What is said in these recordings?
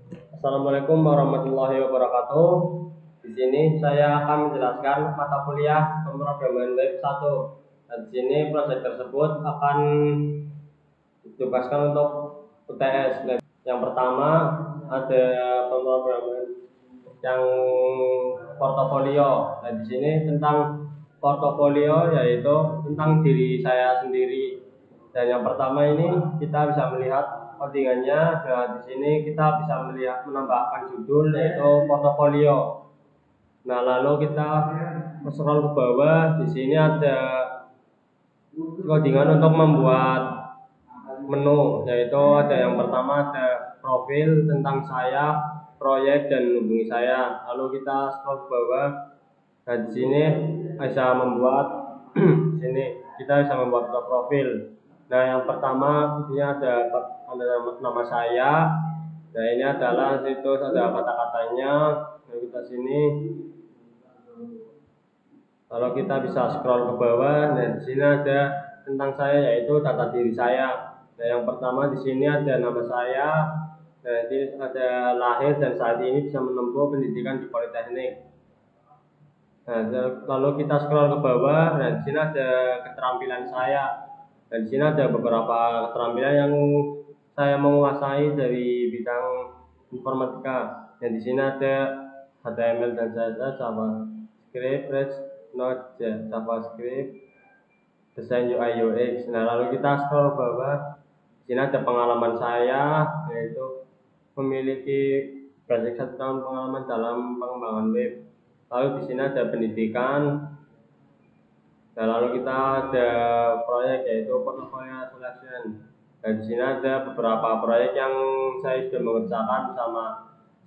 Assalamualaikum warahmatullahi wabarakatuh. Di sini saya akan menjelaskan mata kuliah pemrograman web 1. Dan di sini proyek tersebut akan ditugaskan untuk UTS. Yang pertama ada pemrograman yang portofolio. Nah, di sini tentang portofolio yaitu tentang diri saya sendiri. Dan yang pertama ini kita bisa melihat codingannya. Nah, di sini kita bisa melihat menambahkan judul yaitu portofolio. Nah, lalu kita scroll ke bawah. Di sini ada codingan untuk membuat menu, yaitu ada yang pertama ada profil tentang saya, proyek dan hubungi saya. Lalu kita scroll ke bawah. Nah, di sini bisa membuat di sini kita bisa membuat profil. Nah, yang pertama ini ada nama saya. Nah, ini adalah situs ada kata-katanya. Nah, kita sini kalau kita bisa scroll ke bawah, nah di sini ada tentang saya yaitu data diri saya. Nah, yang pertama di sini ada nama saya. Nah, ini ada lahir dan saat ini bisa menempuh pendidikan di Politeknik. Nah, lalu kita scroll ke bawah. Nah, di sini ada keterampilan saya. Dan di sini ada beberapa keterampilan yang saya menguasai dari bidang informatika. Dan di sini ada HTML dan CSS, JavaScript, Node, JavaScript, desain UI UX. Nah, lalu kita scroll ke bawah. Di sini ada pengalaman saya, yaitu memiliki basic 1 tahun pengalaman dalam pengembangan web. Lalu di sini ada pendidikan. Nah, lalu kita ada proyek yaitu portfolio selection. Dan di sini ada beberapa proyek yang saya sudah mengerjakan bersama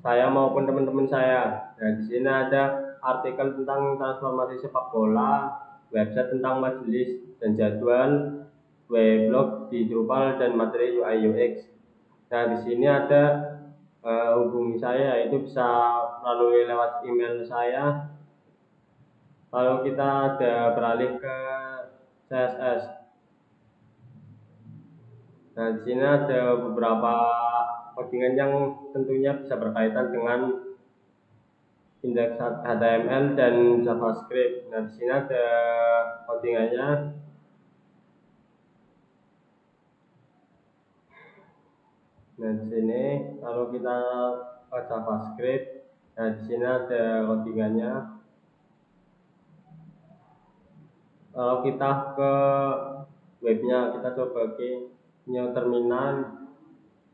saya maupun teman-teman saya. Nah, di sini ada artikel tentang transformasi sepak bola, website tentang majelis dan jadwal, weblog di Drupal dan materi UI UX. Nah, di sini ada hubungi saya, yaitu bisa melalui lewat email saya. Lalu kita ada beralih ke CSS. Nah, di sini ada beberapa codingan yang tentunya bisa berkaitan dengan indeks HTML dan JavaScript. Nah, di sini ada codingannya. Nah, di sini lalu kita ke JavaScript. Nah, di sini ada codingannya. Kalau kita ke webnya, kita coba ke new terminal.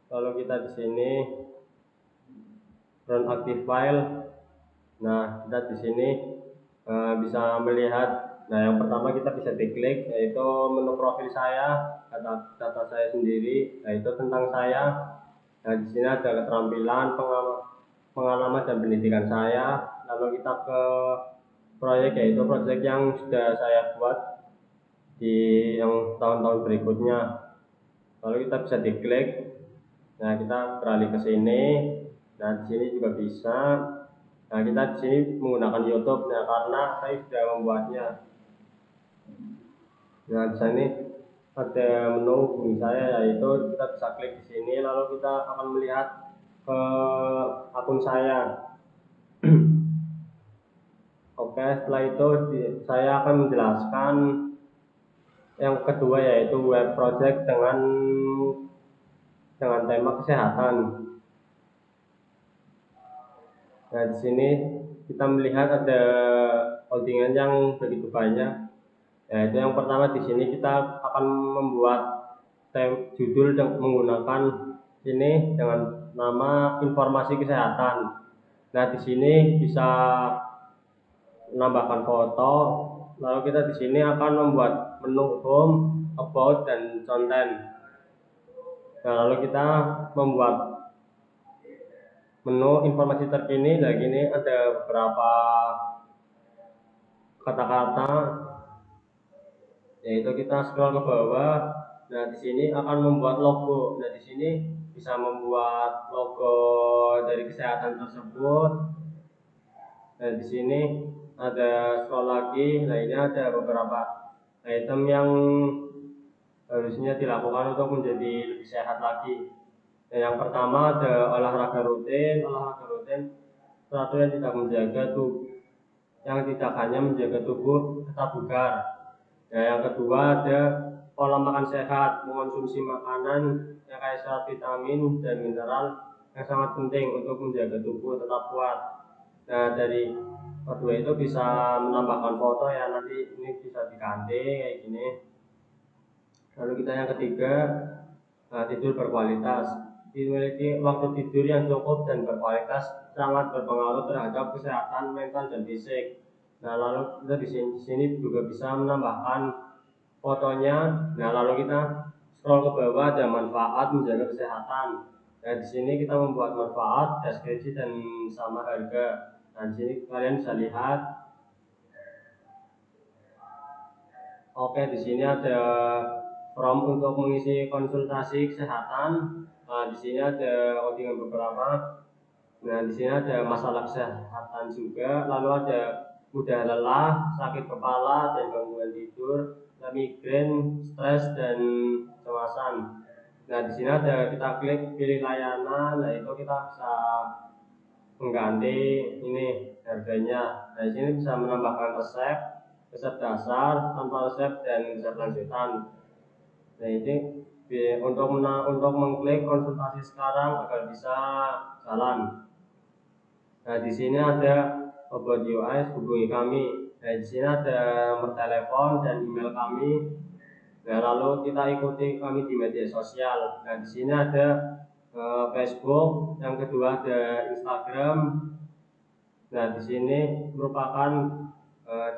Lalu kita di sini run active file. Nah, kita di sini bisa melihat. Nah, yang pertama kita bisa diklik yaitu menu profil saya, data saya sendiri, yaitu tentang saya. Nah, di sini ada keterampilan, pengalaman dan pendidikan saya. Lalu kita ke proyek, yaitu proyek yang sudah saya buat di yang tahun-tahun berikutnya. Lalu kita bisa diklik. Nah, kita beralih ke sini. Nah, di sini juga bisa. Nah, kita di sini menggunakan YouTube. Nah, karena saya sudah membuatnya. Nah, di sini ada menu hubungi saya, yaitu kita bisa klik di sini. Lalu kita akan melihat ke akun saya. Oke, setelah itu saya akan menjelaskan yang kedua, yaitu web project dengan tema kesehatan. Nah, di sini kita melihat ada codingan yang begitu banyak. Yaitu yang pertama di sini kita akan membuat judul menggunakan ini dengan nama informasi kesehatan. Nah, di sini bisa menambahkan foto. Lalu kita di sini akan membuat menu home, about dan content. Nah, lalu kita membuat menu informasi terkini. Nah, gini ada beberapa kata-kata, yaitu kita scroll ke bawah. Nah, di sini akan membuat logo. Nah, di sini bisa membuat logo dari kesehatan tersebut. Nah, di sini ada scroll lagi. Nah, ini ada beberapa item yang harusnya dilakukan untuk menjadi lebih sehat lagi. Yang pertama ada olahraga rutin. Olahraga rutin suatu yang tidak menjaga tubuh, yang tidak hanya menjaga tubuh tetap bugar. Yang kedua ada pola makan sehat, mengonsumsi makanan yang kaya serat, vitamin dan mineral yang sangat penting untuk menjaga tubuh tetap kuat. Nah, dari kedua itu bisa menambahkan foto ya, nanti ini bisa diganti kayak gini. Lalu kita yang ketiga, tidur berkualitas. Memiliki waktu tidur yang cukup dan berkualitas sangat berpengaruh terhadap kesehatan mental dan fisik. Nah, lalu kita di sini juga bisa menambahkan fotonya. Nah, lalu kita scroll ke bawah, ada manfaat menjaga kesehatan. Nah, di sini kita membuat manfaat, deskripsi dan sama harga. Nah, di sini kalian bisa lihat. Oke, di sini ada form untuk mengisi konsultasi kesehatan. Nah, di sini ada codingan beberapa. Nah, di sini ada masalah kesehatan juga. Lalu ada mudah lelah, sakit kepala dan gangguan tidur, migrain, stres dan kecemasan. Nah, di sini ada kita klik pilih layanan. Nah, itu kita bisa mengganti ini harganya. Nah, di sini bisa menambahkan resep, resep dasar, tanpa resep dan resep lanjutan. Nah, ini untuk mengklik konsultasi sekarang agar bisa jalan. Nah, di sini ada about UI, hubungi kami. Nah, di sini ada nomor telepon dan email kami. Nah, lalu kita ikuti kami di media sosial. Nah, di sini ada Facebook, yang kedua ada Instagram. Nah, di sini merupakan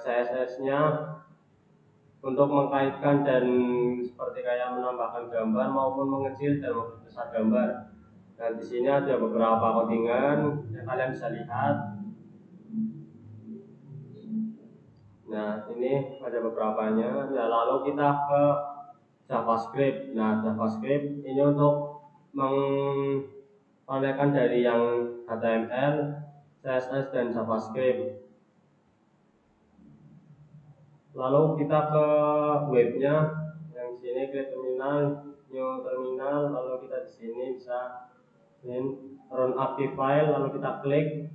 CSS-nya untuk mengkaitkan dan seperti kayak menambahkan gambar maupun mengecil dan membesar gambar. Nah, di sini ada beberapa codingan yang kalian bisa lihat. Nah, ini ada beberapanya. Nah, lalu kita ke JavaScript. Nah, JavaScript ini untuk mengkonekkan dari yang HTML, CSS dan JavaScript. Lalu kita ke webnya, yang sini klik terminal, new terminal, lalu kita di sini bisa run active file, lalu kita klik.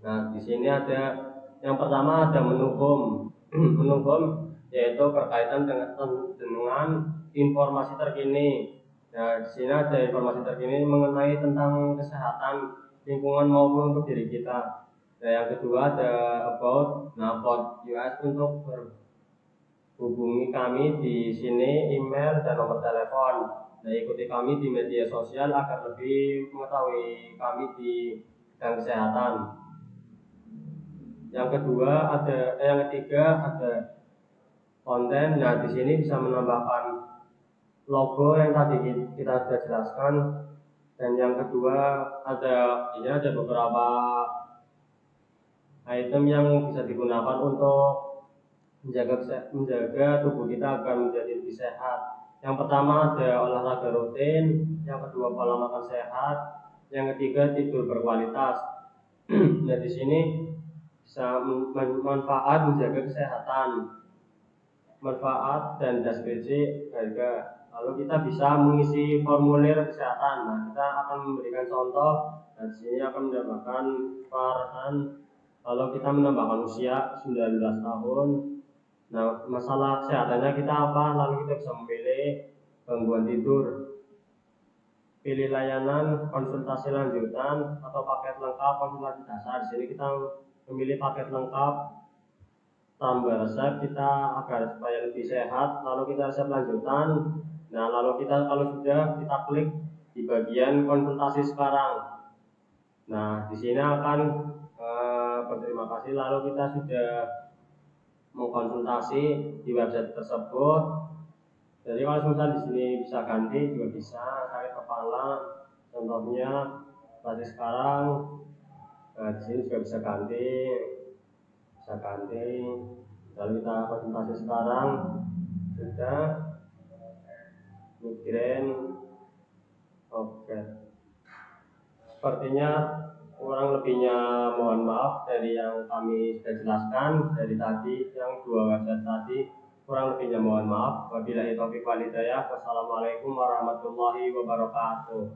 Nah, di sini ada yang pertama ada menu home. Menu home yaitu berkaitan dengan informasi terkini. Nah, di sini ada informasi terkini mengenai tentang kesehatan lingkungan maupun untuk diri kita. Nah, yang kedua ada about. Nah, about US untuk berhubungi kami di sini email dan nomor telepon. Nah, ikuti kami di media sosial agar lebih mengetahui kami di bidang kesehatan. Yang kedua yang ketiga ada konten. Nah, di sini bisa menambahkan logo yang tadi kita sudah jelaskan. Dan yang kedua ini ada beberapa item yang bisa digunakan untuk menjaga tubuh kita agar menjadi lebih sehat. Yang pertama ada olahraga rutin, yang kedua pola makan sehat, yang ketiga tidur berkualitas. Nah, di sini bisa manfaat menjaga kesehatan, manfaat dan deskripsi harga. Lalu kita bisa mengisi formulir kesehatan. Nah, kita akan memberikan contoh. Dan di sini akan mendapatkan parahan. Lalu kita menambahkan usia 19 tahun. Nah, masalah kesehatannya kita apa? Lalu kita bisa memilih gangguan tidur, pilih layanan konsultasi lanjutan atau paket lengkap konsultasi dasar. Di sini kita memilih paket lengkap tambah resep kita agar supaya lebih sehat. Lalu kita resep lanjutan. Nah, lalu kita kalau sudah kita klik di bagian konsultasi sekarang. Nah, di sini akan berterima kasih. Lalu kita sudah mengkonsultasi di website tersebut. Jadi kalau misalnya di sini bisa ganti juga bisa, sakit kepala contohnya seperti sekarang. Nah, di sini juga bisa ganti. Lalu kita konsultasi sekarang sudah migrain. Oke, sepertinya kurang lebihnya mohon maaf dari yang kami sudah jelaskan dari tadi yang dua website tadi. Kurang lebihnya mohon maaf. Wabillahi taufiq wal hidayah. Wassalamualaikum warahmatullahi wabarakatuh.